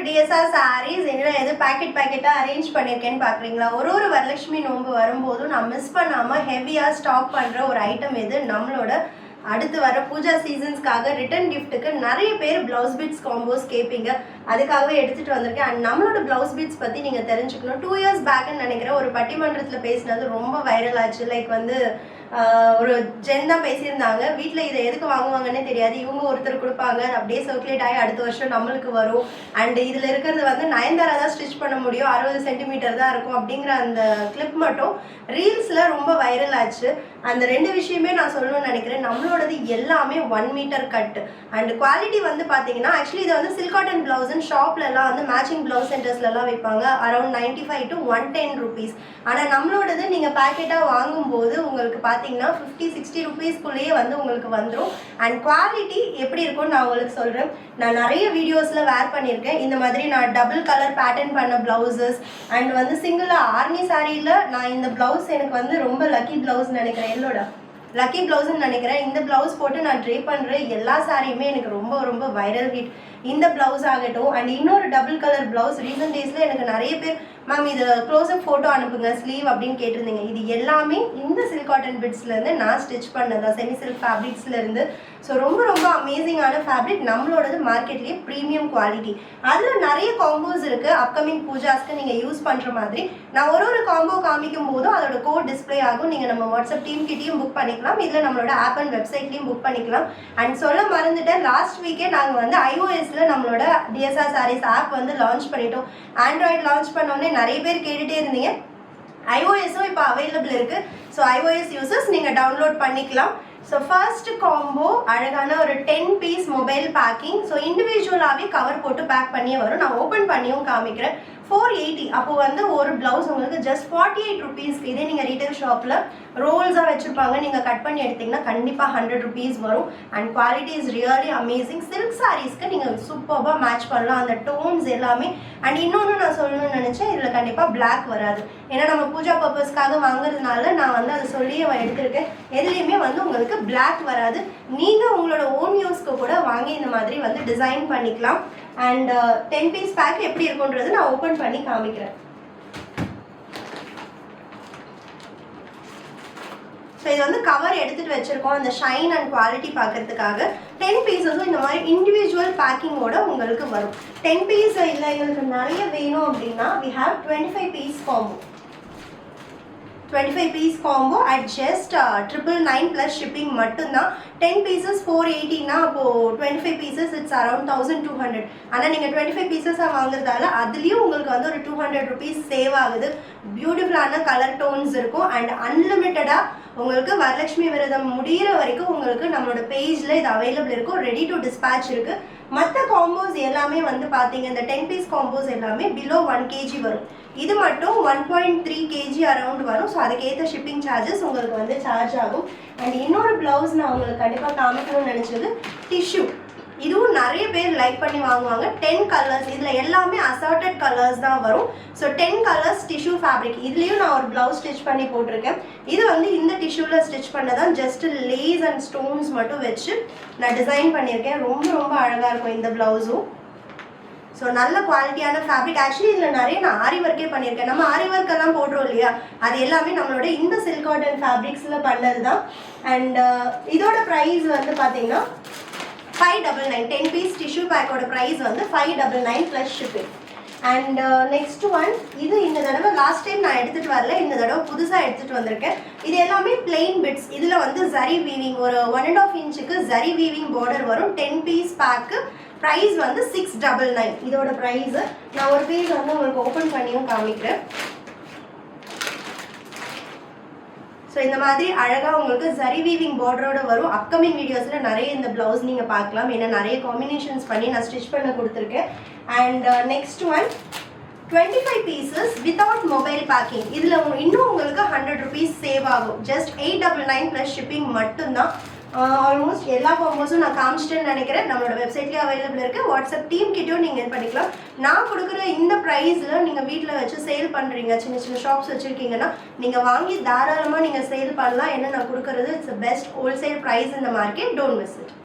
DSR sarees என்னடா எது பாக்கெட்டா arrange பண்ணிருக்கேன்னு பாக்குறீங்களா? ஒரு வரலட்சுமி நோன்பு வரும்போது நான் மிஸ் பண்ணாம ஹெவியா ஸ்டாக் பண்ற ஒரு ஐட்டம் எது நம்மளோட அடுத்து வர பூஜா சீசன்ஸ்க்காக ரிட்டர்ன் கிஃப்ட்டுக்கு நிறைய பேர் பிளவுஸ் பீட்ஸ் காம்போஸ் கேட்பீங்க. அதுக்காகவே எடுத்துட்டு வந்திருக்கேன். அண்ட் நம்மளோட பிளவுஸ் பீட்ஸ் பத்தி நீங்க தெரிஞ்சுக்கணும். 2 years பேக்னு நினைக்கிறேன் ஒரு பட்டிமன்றத்துல பேசினது ரொம்ப வைரல் ஆச்சு. லைக் வந்து ஒரு ஜென் தான் பேசியிருந்தாங்க. வீட்டில் இதை எதுக்கு வாங்குவாங்கன்னே தெரியாது, இவங்க ஒருத்தர் கொடுப்பாங்க, அப்படியே சர்க்குலேட் ஆகி அடுத்த வருஷம் நம்மளுக்கு வரும். அண்ட் இதில் இருக்கிறது வந்து நயன்தாரா தான் ஸ்டிச் பண்ண முடியும், 60 சென்டிமீட்டர் தான் இருக்கும் அப்படிங்கிற அந்த கிளிப் மட்டும் ரீல்ஸில் ரொம்ப வைரல் ஆச்சு. அந்த 2 விஷயமே நான் சொல்லணும்னு நினைக்கிறேன். நம்மளோடது எல்லாமே 1 மீட்டர் கட் அண்ட் குவாலிட்டி வந்து பார்த்தீங்கன்னா ஆக்சுவலி இதை வந்து சில்க் காட்டன் பிளவுஸ்ன்னு ஷாப்லலாம் வந்து மேட்சிங் பிளவுஸ் சென்டர்ஸ்லாம் வைப்பாங்க. Around 95 to 110 rupees. ஆனால் நம்மளோடது நீங்கள் பேக்கெட்டாக வாங்கும்போது உங்களுக்கு பார்த்தீங்கன்னா 50-60 rupeesக்குள்ளேயே வந்து உங்களுக்கு வந்துடும். அண்ட் குவாலிட்டி எப்படி இருக்கும்னு நான் உங்களுக்கு சொல்கிறேன். நான் நிறைய வீடியோஸில் வேர் பண்ணியிருக்கேன். இந்த மாதிரி நான் டபுள் கலர் பேட்டர்ன் பண்ண பிளவுசஸ் அண்ட் வந்து சிங்கிளாக ஆர்னி சாரியில் நான் இந்த பிளவுஸ் எனக்கு வந்து ரொம்ப லக்கி பிளவுஸ் நினைக்கிறேன். எல்லோட லக்கி பிளவுஸ்ன்னு நினைக்கிறேன். இந்த பிளவுஸ் போட்டு நான் ட்ரை பண்ணுற எல்லா சாரியுமே எனக்கு ரொம்ப வைரல் ஹிட். இந்த பிளவுஸ் ஆகட்டும் அண்ட் இன்னொரு டபுள் கலர் பிளவுஸ் ரீசன்ட் டேஸில் எனக்கு நிறைய பேர் மேம் இது க்ளோஸ்அப் ஃபோட்டோ அனுப்புங்க ஸ்லீவ் அப்படின்னு கேட்டிருந்தீங்க. இது எல்லாமே இந்த சில்க் காட்டன் பிட்ஸ்லேருந்து நான் ஸ்டிச் பண்ணதான், செமி சில்க் ஃபேப்ரிக்ஸ்லேருந்து. ஸோ ரொம்ப அமேசிங்கான ஃபேப்ரிக். நம்மளோடது மார்க்கெட்லேயே ப்ரீமியம் குவாலிட்டி. அதில் நிறைய காம்போஸ் இருக்குது. அப்கமிங் பூஜாஸ்க்கு நீங்கள் யூஸ் பண்ணுற மாதிரி நான் ஒரு காம்போ காமிக்கும் போதும் அதோட கோட் டிஸ்பிளே ஆகும். நீங்கள் நம்ம வாட்ஸ்அப் டீம் கிட்டையும் புக் பண்ணிக்கலாம், இதில் நம்மளோட ஆப் அண்ட் வெப்சைட்லையும் புக் பண்ணிக்கலாம். அண்ட் சொல்ல மறந்துட்டேன், லாஸ்ட் வீக்கே நாங்கள் வந்து iOSல நம்மளோட DSR sarees ஆப் வந்து லான்ச் பண்ணிட்டோம். ஆண்ட்ராய்டு லான்ச் பண்ணோடனே நிறைய பேர் கேட்டுகிட்டே இருந்தீங்க. iOSம் இப்போ அவைலபிள் இருக்குது. ஸோ iOS யூசர்ஸ் நீங்கள் டவுன்லோட் பண்ணிக்கலாம். ஸோ ஃபர்ஸ்ட் காம்போ அழகான ஒரு 10 piece மொபைல் பேக்கிங். ஸோ இண்டிவிஜுவலாகவே கவர் போட்டு பேக் பண்ணியே வரும். நான் ஓப்பன் பண்ணியும் காமிக்கிறேன். 480. அப்போ வந்து ஒரு பிளவுஸ் உங்களுக்கு ஜஸ்ட் 48 rupees. இதே நீங்கள் ரீட்டைல் ஷாப்பில் ரோல்ஸாக வச்சுருப்பாங்க, நீங்கள் கட் பண்ணி எடுத்திங்கன்னா கண்டிப்பாக 100 rupees வரும். And quality is really amazing. Silk சாரீஸ்க்கு நீங்கள் சூப்பராக மேட்ச் பண்ணலாம் அந்த டோன்ஸ் எல்லாமே. அண்ட் இன்னொன்று நான் சொல்லணும்னு நினச்சேன், இதில் கண்டிப்பாக பிளாக் வராது. ஏன்னா நம்ம பூஜா பர்பஸ்க்காக வாங்குறதுனால நான் வந்து அதை சொல்லியே எடுத்திருக்கேன். எதுலேயுமே வந்து உங்களுக்கு பிளாக் வராது. நீங்கள் உங்களோட ஓன் யூஸ்க்கு கூட வாங்கி இந்த மாதிரி வந்து டிசைன் பண்ணிக்கலாம். அண்ட் 10 piece பேக் எப்படி இருக்குன்றது நான் ஓப்பன் பண்ணி காமிக்கிறேன். ஸோ இது வந்து கவர் எடுத்துட்டு வச்சிருக்கோம் அந்த ஷைன் அண்ட் குவாலிட்டி பார்க்கறதுக்காக. 10 pieces இந்த மாதிரி இண்டிவிஜுவல் பேக்கிங்கோட உங்களுக்கு வரும். 10 piece இல்லை எங்களுக்கு நிறைய வேணும் அப்படின்னா we have 25 piece combo. 25 piece combo at just 999 plus shipping மட்டும்தான். 10 pieces 480னா அப்போது 25 pieces it's around 1200. ஆனால் நீங்கள் 25 pieces வாங்குறதால அதுலேயும் உங்களுக்கு வந்து ஒரு 200 rupees சேவ் ஆகுது. பியூட்டிஃபுல்லான கலர் டோன்ஸ் இருக்கும். அண்ட் அன்லிமிட்டடாக உங்களுக்கு வரலட்சுமி விரதம் முடிகிற வரைக்கும் உங்களுக்கு நம்மளோட பேஜில் இது அவைலபிள் இருக்கும். ரெடி டு டிஸ்பேச் இருக்குது. மற்ற காம்போஸ் எல்லாமே வந்து பார்த்தீங்க, இந்த 10 piece காம்போஸ் எல்லாமே பிலோ 1 kg வரும். இது மட்டும் 1.3 kg அரௌண்ட் வரும். ஸோ அதுக்கேற்ற ஷிப்பிங் சார்ஜஸ் உங்களுக்கு வந்து சார்ஜ் ஆகும். அண்ட் இன்னொரு ப்ளவுஸ் நான் உங்களுக்கு கண்டிப்பாக காமிக்கணும்னு நினச்சது டிஷ்யூ. இதுவும் நிறைய பேர் லைக் பண்ணி வாங்குவாங்க. 10 colors. இதில் எல்லாமே அசார்டட் கலர்ஸ் தான் வரும். So 10 colors tissue fabric. இதுலேயும் நான் ஒரு ப்ளவுஸ் ஸ்டிச் பண்ணி போட்டிருக்கேன். இது வந்து இந்த டிஷ்யூவில் ஸ்டிச் பண்ணதான் ஜஸ்ட் லேஸ் அண்ட் ஸ்டோன்ஸ் மட்டும் வச்சு நான் டிசைன் பண்ணியிருக்கேன். ரொம்ப அழகாக இருக்கும் இந்த ப்ளவுஸும். ஸோ நல்ல குவாலிட்டியான ஃபேப்ரிக். ஆக்சுவலி இதில் நிறைய நான் ஆரி ஒர்க்கே பண்ணியிருக்கேன். நம்ம ஆரி ஒர்க்கெல்லாம் போடுறோம் இல்லையா, அது எல்லாமே நம்மளோட இந்த சில்க் காட்டன் ஃபேப்ரிக்ஸில் பண்ணது தான். அண்ட் இதோட ப்ரைஸ் வந்து பார்த்தீங்கன்னா 599. 10 piece டிஷ்யூ பேக்கோட ப்ரைஸ் வந்து 599 plus shipping. And next one, இது இந்த தடவை லாஸ்ட் டைம் நான் எடுத்துகிட்டு வரல, இந்த தடவை புதுசாக எடுத்துகிட்டு வந்திருக்கேன். இது எல்லாமே பிளெயின் பிட்ஸ். இதில் வந்து ஜரி வீவிங் ஒரு 1.5 inch ஜரி வீவிங் பார்டர் வரும். 10 piece பேக்கு ப்ரைஸ் வந்து 699. இதோட ப்ரைஸு நான் ஒரு பீஸ் வந்து உங்களுக்கு ஓப்பன் பண்ணியும் காமிக்கிறேன். ஸோ இந்த மாதிரி அழகாக உங்களுக்கு ஜரி வீவிங் பார்டரோட வரும். அப்கமிங் வீடியோஸில் நிறைய இந்த ப்ளவுஸ் நீங்கள் பார்க்கலாம். ஏன்னா நிறைய காம்பினேஷன்ஸ் பண்ணி நான் ஸ்டிச் பண்ண கொடுத்துருக்கேன். And next one 25 pieces without mobile packing. இதில் இன்னும் உங்களுக்கு 100 rupees சேவ் ஆகும். ஜஸ்ட் 899 ப்ளஸ் ஷிப்பிங் மட்டும்தான். ஆல்மோஸ்ட் எல்லா காம்போஸும் நான் காமிச்சிட்டேன்னு நினைக்கிறேன். நம்மளோட வெப்சைட்லேயே அவைலபிள் இருக்குது. வாட்ஸ்அப் டீம் கிட்டையும் நீங்கள் இது பண்ணிக்கலாம். நான் கொடுக்குற இந்த ப்ரைஸில் நீங்கள் வீட்டில் வச்சு சேல் பண்ணுறீங்க, சின்ன ஷாப்ஸ் வச்சுருக்கீங்கன்னா நீங்கள் வாங்கி தாராளமாக நீங்கள் சேல் பண்ணலாம். என்ன நான் கொடுக்குறது இட்ஸ் பெஸ்ட் ஹோல்சேல் ப்ரைஸ் இந்த மார்க்கெட். Don't miss it.